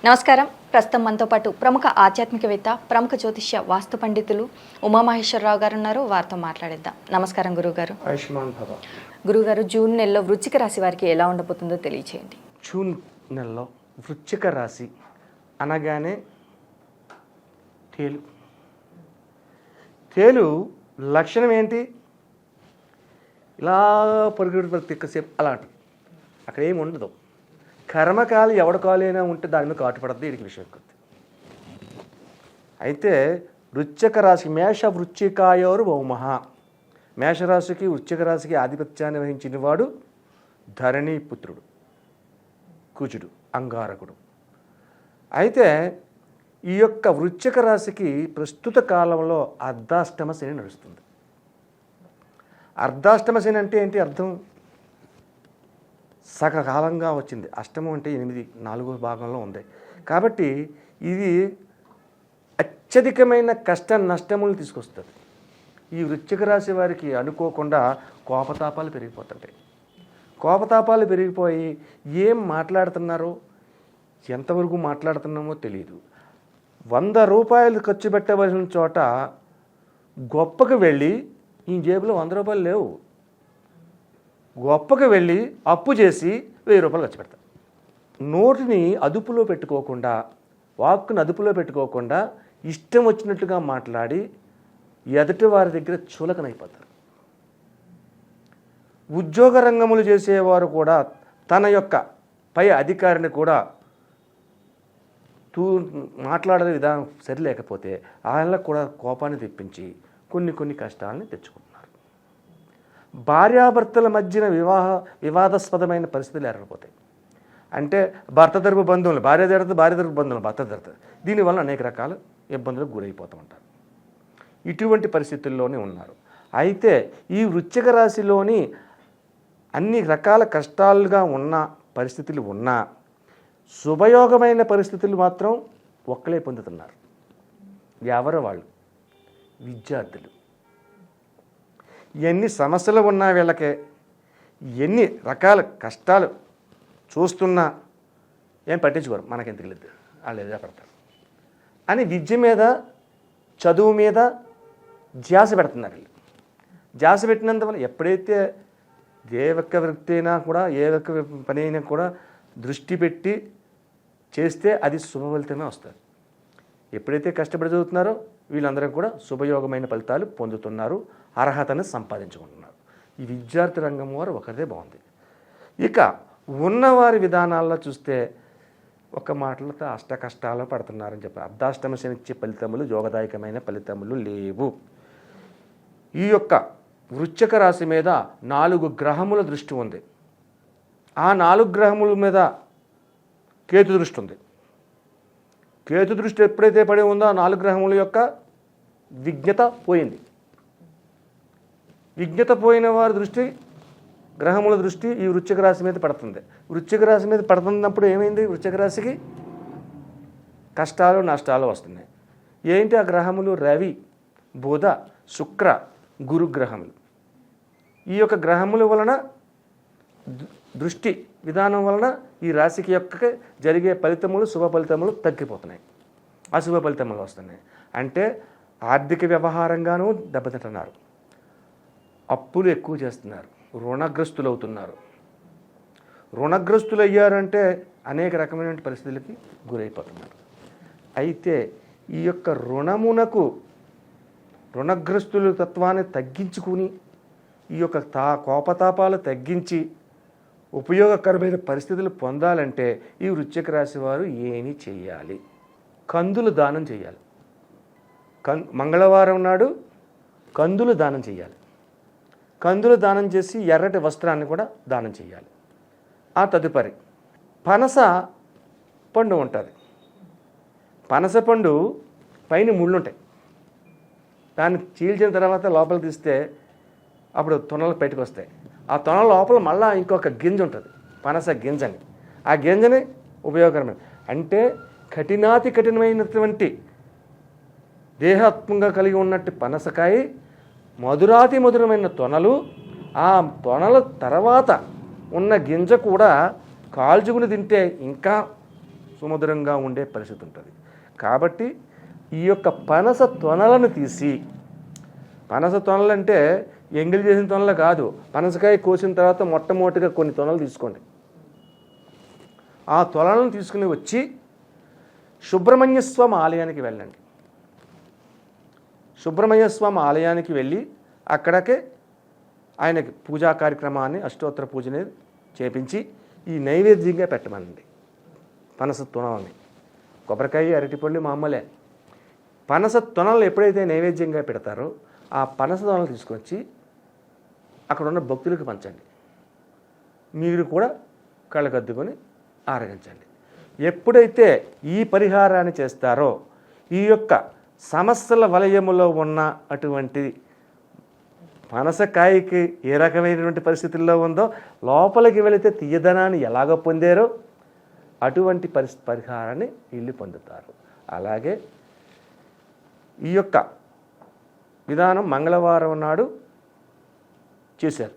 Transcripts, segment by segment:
నమస్కారం. ప్రస్తుతం మనతో పాటు ప్రముఖ ఆధ్యాత్మికవేత్త, ప్రముఖ జ్యోతిష్య వాస్తు పండితులు ఉమామహేశ్వరరావు గారు ఉన్నారు. వారితో మాట్లాడిద్దాం. నమస్కారం గురుగారు. ఆయుష్మాన్ భవ. గురుగారు, జూన్ నెలలో వృశ్చిక రాశి వారికి ఎలా ఉండబోతుందో తెలియచేయండి. జూన్ నెలలో వృశ్చిక రాశి అనగానే తేలు. తేలు లక్షణం ఏంటి? ఇలా పొరుగుడు ప్రతి ఎక్కువసేపు అలా అక్కడ ఏమి ఉండదు. కర్మకాలు ఎవడకాలైనా ఉంటే దాని మీద కాటుపడద్దు. వీడికి విషయం ఎక్కువ. అయితే వృశ్చిక రాశి మేష వృశ్చికాయోరు బహుమహ. మేషరాశికి వృశ్చిక రాశికి ఆధిపత్యాన్ని వహించిన వాడు ధరణీపుత్రుడు, కుజుడు, అంగారకుడు. అయితే ఈ యొక్క వృశ్చిక రాశికి ప్రస్తుత కాలంలో అర్ధాష్టమ శని నడుస్తుంది. అర్ధాష్టమ శని అంటే ఏంటి అర్థం? సగకాలంగా వచ్చింది. అష్టమం అంటే 8, 4వ భాగంలో ఉంది. కాబట్టి ఇది అత్యధికమైన కష్ట నష్టములు తీసుకొస్తుంది. ఈ వృశ్చిక రాశి వారికి అనుకోకుండా కోపతాపాలు పెరిగిపోతుంటాయి. కోపతాపాలు పెరిగిపోయి ఏం మాట్లాడుతున్నారో, ఎంతవరకు మాట్లాడుతున్నామో తెలియదు. 100 రూపాయలు ఖర్చు పెట్టవలసిన చోట గొప్పకు వెళ్ళి ఈ జేబులో 100 రూపాయలు లేవు. గొప్పకు వెళ్ళి అప్పు చేసి 1000 రూపాయలు ఖర్చు పెడతారు. నోటిని అదుపులో పెట్టుకోకుండా, వాక్కుని అదుపులో పెట్టుకోకుండా ఇష్టం వచ్చినట్టుగా మాట్లాడి ఎదుటి వారి దగ్గర చులకనైపోతారు. ఉద్యోగ రంగములు చేసేవారు కూడా తన యొక్క పై అధికారిని కూడా మాట్లాడే విధానం సరిలేకపోతే ఆయనకు కూడా కోపాన్ని తెప్పించి కొన్ని కష్టాలని తెచ్చుకుంటున్నారు. భార్యాభర్తల మధ్యన వివాదాస్పదమైన పరిస్థితులు ఏర్పడిపోతాయి. అంటే భర్త తరపు బంధువులు భార్య తరపు బంధువులు భర్త తరపు, దీనివల్ల అనేక రకాల ఇబ్బందులకు గురైపోతూ ఉంటారు. ఇటువంటి పరిస్థితుల్లోనే ఉన్నారు. అయితే ఈ వృశ్చిక రాశిలోని అన్ని రకాల కష్టాలుగా ఉన్న పరిస్థితులు ఉన్నా శుభయోగమైన పరిస్థితులు మాత్రం ఒక్కలే పొందుతున్నారు. ఎవరు వాళ్ళు? విద్యార్థులు. ఎన్ని సమస్యలు ఉన్నా వీళ్ళకే, ఎన్ని రకాల కష్టాలు చూస్తున్నా ఏం పట్టించుకోరు. మనకెందుకు లేదు, వాళ్ళు ఏదో పెడతారు అని విద్య మీద, చదువు మీద ధ్యాస పెడుతున్నారు వీళ్ళు. ధ్యాస పెట్టినందువల్ల ఎప్పుడైతే ఏ ఒక్క వ్యక్తి అయినా కూడా, ఏ ఒక్క పని అయినా కూడా దృష్టి పెట్టి చేస్తే అది శుభ ఫలితమే వస్తుంది. ఎప్పుడైతే కష్టపడి చదువుతున్నారో వీళ్ళందరూ కూడా శుభయోగమైన ఫలితాలు పొందుతున్నారు, అర్హతను సంపాదించుకుంటున్నారు. ఈ విద్యార్థి రంగం వారు ఒకరిదే బాగుంది. ఇక ఉన్నవారి విధానాల్లో చూస్తే ఒక మాటలతో అష్ట కష్టాలు పడుతున్నారని చెప్పారు. అర్ధాష్టమ శనిచ్చే ఫలితములు, యోగదాయకమైన ఫలితములు లేవు. ఈ యొక్క వృశ్చిక రాశి మీద 4 గ్రహముల దృష్టి ఉంది. ఆ 4 గ్రహముల మీద కేతు దృష్టి ఉంది. కేతు దృష్టి ఎప్పుడైతే పడి ఉందో ఆ 4 గ్రహముల యొక్క విజ్ఞత పోయింది. విజ్ఞత పోయిన వారి దృష్టి, గ్రహముల దృష్టి ఈ వృశ్చిక రాశి మీద పడుతుంది. వృశ్చిక రాశి మీద పడుతున్నప్పుడు ఏమైంది? వృశ్చిక రాశికి కష్టాలు నష్టాలు వస్తున్నాయి. ఏంటి ఆ గ్రహములు? రవి, బుధ, శుక్ర, గురు గ్రహములు. ఈ యొక్క గ్రహముల వలన దృష్టి విధానం వలన ఈ రాశికి యొక్క జరిగే ఫలితములు, శుభ ఫలితములు తగ్గిపోతున్నాయి, అశుభ ఫలితములు వస్తున్నాయి. అంటే ఆర్థిక వ్యవహారంగానూ దెబ్బతింటున్నారు, అప్పులు ఎక్కువ చేస్తున్నారు, రుణగ్రస్తులు అవుతున్నారు. రుణగ్రస్తులు అయ్యారంటే అనేక రకమైన పరిస్థితులకి గురైపోతున్నారు. అయితే ఈ యొక్క రుణగ్రస్తుల తత్వాన్ని తగ్గించుకుని ఈ యొక్క కోపతాపాలు తగ్గించి ఉపయోగకరమైన పరిస్థితులు పొందాలంటే ఈ వృశ్చిక రాశి వారు ఏమి చేయాలి? కందులు దానం చేయాలి. మంగళవారం నాడు కందులు దానం చేయాలి. కందులు దానం చేసి ఎర్రటి వస్త్రాన్ని కూడా దానం చేయాలి. ఆ తదుపరి పనస పండు ఉంటుంది. పనస పండు పైన ముళ్ళు ఉంటాయి. దాన్ని చీల్చిన తర్వాత లోపల తీస్తే అప్పుడు తొనలు బయటకు వస్తాయి. ఆ తొనల లోపల మళ్ళీ ఇంకొక గింజ ఉంటుంది, పనస గింజని. ఆ గింజని ఉపయోగకరమైన అంటే కఠినమైనటువంటి దేహాత్మంగా కలిగి ఉన్నట్టు పనసకాయ, మధురమైన తొనలు, ఆ తొనల తర్వాత ఉన్న గింజ కూడా కాల్చుకుని తింటే ఇంకా సుమధురంగా ఉండే పరిస్థితి ఉంటుంది. కాబట్టి ఈ యొక్క పనస తొనలను తీసి, పనస తొనలు అంటే ఎంగిలి చేసిన తొనలు కాదు, పనసకాయ కోసిన తర్వాత మొట్టమొదటిగా కొన్ని తొనలు తీసుకోండి. ఆ తొనలను తీసుకుని వచ్చి సుబ్రహ్మణ్య స్వామి ఆలయానికి వెళ్ళండి. సుబ్రహ్మణ్య స్వామి ఆలయానికి వెళ్ళి అక్కడికే ఆయనకి పూజా కార్యక్రమాన్ని, అష్టోత్తర పూజని చేపించి ఈ నైవేద్యంగా పెట్టమనండి. పనస తొనలని, కొబ్బరికాయ అరటిపళ్ళు మామూలే. పనస తొనలు ఎప్పుడైతే నైవేద్యంగా పెడతారో ఆ పనస తొనలు తీసుకొచ్చి అక్కడ ఉన్న భక్తులకు పంచండి. మీరు కూడా కళ్ళకద్దుకొని ఆరగించండి. ఎప్పుడైతే ఈ పరిహారాన్ని చేస్తారో ఈ యొక్క సమస్యల వలయములో ఉన్న అటువంటి పనసకాయకి ఏ రకమైనటువంటి పరిస్థితుల్లో ఉందో లోపలికి వెళితే తీయదనాన్ని ఎలాగో పొందారో అటువంటి పరిహారాన్ని వీళ్ళు పొందుతారు. అలాగే ఈ యొక్క విధానం మంగళవారం నాడు చేశారు.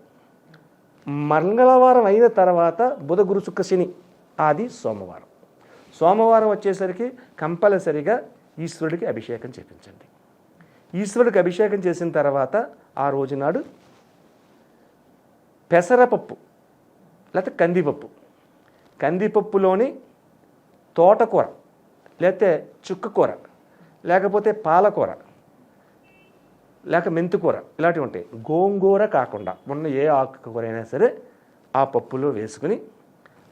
మంగళవారం అయిన తర్వాత బుధ గురు శుక్ర శని ఆది సోమవారం. సోమవారం వచ్చేసరికి కంపల్సరిగా ఈశ్వరుడికి అభిషేకం చేయించండి. ఈశ్వరుడికి అభిషేకం చేసిన తర్వాత ఆ రోజు నాడు పెసరపప్పు లేకపోతే కందిపప్పులోని తోటకూర లేకపోతే చుక్కకూర లేకపోతే పాలకూర లేక మెంతికూర ఇలాంటివి ఉంటాయి. గోంగూర కాకుండా ఉన్న ఏ ఆకుకూర అయినా సరే ఆ పప్పులో వేసుకుని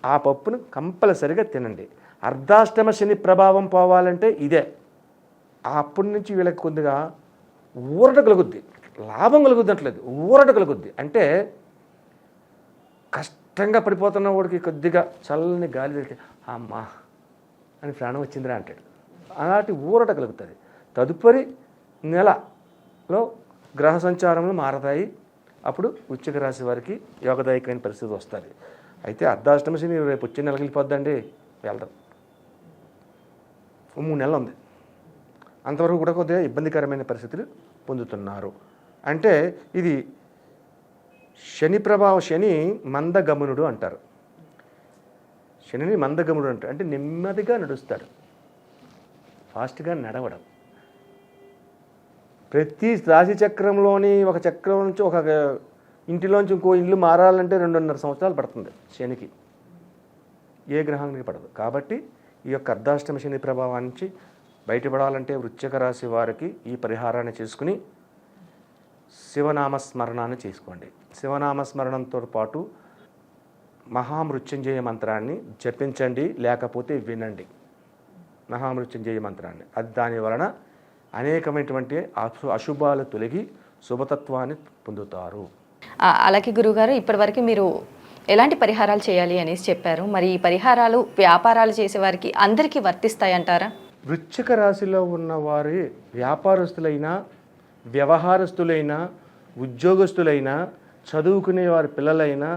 ఆ పప్పును కంపల్సరిగా తినండి. అర్ధాష్టమ శని ప్రభావం పోవాలంటే ఇదే. అప్పటి నుంచి వీళ్ళకి కొద్దిగా ఊరట కలుగుద్ది, లాభం కలుగుద్ది అంటలేదు, ఊరట కలుగుద్ది. అంటే కష్టంగా పడిపోతున్న వాడికి కొద్దిగా చల్లని గాలి తెలిసి అమ్మా అని ప్రాణం వచ్చిందిరా అంటాడు. అలాంటి ఊరట కలుగుతుంది. తదుపరి నెలలో గ్రహ సంచారములు మారతాయి. అప్పుడు వృశ్చిక రాశి వారికి యోగదాయకమైన పరిస్థితి వస్తుంది. అయితే అర్ధాష్టమ శని రేపు వచ్చే నెలకి వెళ్ళిపోద్దండి, వెళ్దాం. 3 నెలలు ఉంది. అంతవరకు కూడా కొద్దిగా ఇబ్బందికరమైన పరిస్థితులు పొందుతున్నారు. అంటే ఇది శని ప్రభావం. శని మందగమనుడు అంటారు. శనిని మందగమనుడు అంటారు. అంటే నెమ్మదిగా నడుస్తాడు, ఫాస్ట్గా నడవడం. ప్రతి రాశి చక్రంలోని ఒక చక్రం నుంచి ఒక ఇంటిలోంచి ఇంకో ఇల్లు మారాలంటే 2.5 సంవత్సరాలు పడుతుంది. శనికి ఏ గ్రహానికి పడదు. కాబట్టి ఈ యొక్క అర్ధాష్టమ శని ప్రభావం నుంచి బయటపడాలంటే వృశ్చిక రాశి వారికి ఈ పరిహారాన్ని చేసుకుని శివనామస్మరణాన్ని చేసుకోండి. శివనామస్మరణంతో పాటు మహామృత్యుంజయ మంత్రాన్ని జపించండి, లేకపోతే వినండి. మహామృత్యుంజయ మంత్రాన్ని, అది దాని వలన అనేకమైనటువంటి అశుభాలు తొలగి శుభతత్వాన్ని పొందుతారు. అలాగే గురుగారు, ఇప్పటివరకు మీరు ఎలాంటి పరిహారాలు చేయాలి అనేసి చెప్పారు. మరి ఈ పరిహారాలు వ్యాపారాలు చేసేవారికి అందరికీ వర్తిస్తాయంటారా? వృశ్చిక రాశిలో ఉన్న వారి వ్యాపారస్తులైనా, వ్యవహారస్తులైనా, ఉద్యోగస్తులైనా, చదువుకునే వారి పిల్లలైనా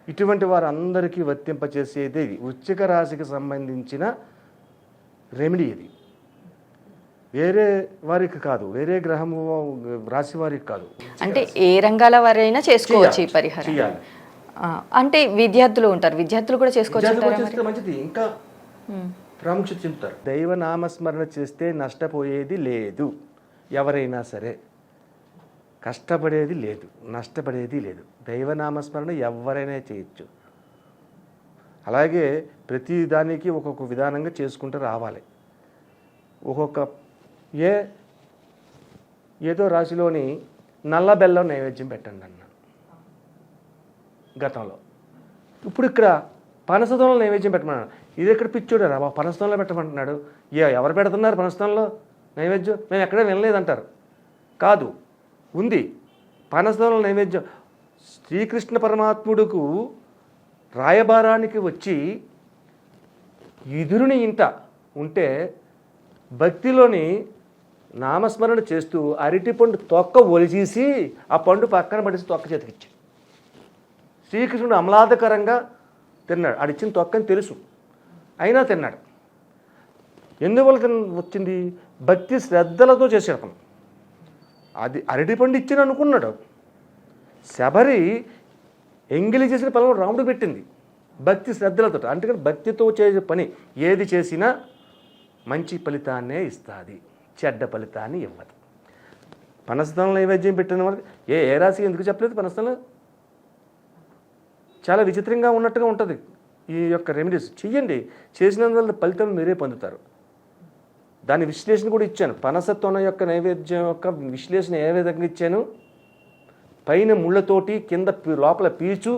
ఇటువంటి వారందరికీ వర్తింపచేసేది ఇది. వృశ్చిక రాశికి సంబంధించిన రెమెడీ ఇది. వేరే వారికి కాదు, వేరే గ్రహము రాశి వారికి కాదు. అంటే ఏ రంగాల వారైనా చేసుకోవచ్చు ఈ పరిహారం. చేయాలి. అంటే విద్యార్థులు ఉంటారు, విద్యార్థులు కూడా చేసుకోవచ్చు. మంచిది, ఇంకా ప్రాముఖ్యత చెప్తారు. దైవనామస్మరణ చేస్తే నష్టపోయేది లేదు. ఎవరైనా సరే కష్టపడేది లేదు, నష్టపడేది లేదు. దైవనామస్మరణ ఎవరైనా చేయొచ్చు. అలాగే ప్రతి దానికి ఒక్కొక్క విధానంగా చేసుకుంటూ రావాలి. ఒక్కొక్క ఏదో రాశిలోని నల్ల బెల్లం నైవేద్యం పెట్టండి అన్నాను గతంలో. ఇప్పుడు ఇక్కడ పనసతోనలో నైవేద్యం పెట్టమన్నాడు. ఇది ఎక్కడ పిచ్చోడు రా, పనసతోనలో పెట్టమంటున్నాడు. ఎవరు పెడుతున్నారు పనసతోనలో నైవేద్యం? మేము ఎక్కడే వినలేదంటారు. కాదు, ఉంది. పనసతోనలో నైవేద్యం శ్రీకృష్ణ పరమాత్ముడుకు రాయబారానికి వచ్చి ఎదురుని ఇంట ఉంటే భక్తిలోని నామస్మరణ చేస్తూ అరటిపండు తొక్క ఒలిచేసి ఆ పండు పక్కన పడేసి తొక్క చేతికిచ్చాడు. శ్రీకృష్ణుడు అమలాదకరంగా తిన్నాడు. ఆడిచ్చిన తొక్కని తెలుసు, అయినా తిన్నాడు. ఎందువల్ల వచ్చింది? భక్తి శ్రద్ధలతో చేసాడు అతను. అది అరటిపండు ఇచ్చిన అనుకున్నాడు. శబరి ఎంగిలి చేసిన పొలం రాముడు పెట్టింది. భక్తి శ్రద్ధలతో, అంటే భక్తితో చేసే పని ఏది చేసినా మంచి ఫలితాన్నే ఇస్తుంది, చెడ్డ ఫలితాన్ని ఇవ్వదు. పనసతంలో నైవేద్యం పెట్టిన వాళ్ళకి ఏ రాశి ఎందుకు చెప్పలేదు? పనసతంలో చాలా విచిత్రంగా ఉన్నట్టుగా ఉంటుంది. ఈ యొక్క రెమెడీస్ చెయ్యండి, చేసినందువల్ల ఫలితం మీరే పొందుతారు. దాని విశ్లేషణ కూడా ఇచ్చాను. పనసతోన యొక్క నైవేద్యం యొక్క విశ్లేషణ ఏ విధంగా ఇచ్చాను. పైన ముళ్ళతోటి కింద లోపల పీచు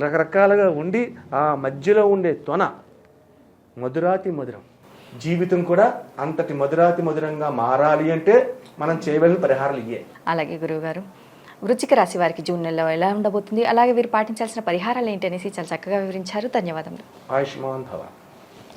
రకరకాలుగా ఉండి ఆ మధ్యలో ఉండే తొన మధురాతి మధురం. జీవితం కూడా అంతటి మధురాతి మధురంగా మారాలి అంటే మనం చేయవలసిన పరిహారాలు ఇయ్యే. అలాగే గురువుగారు, వృశ్చిక రాశి వారికి జూన్ నెలలో ఎలా ఉండబోతుంది, అలాగే వీరు పాటించాల్సిన పరిహారాలు ఏంటి అనేసి చాలా చక్కగా వివరించారు. ధన్యవాదములు. ఆయుష్మాన్ భవ.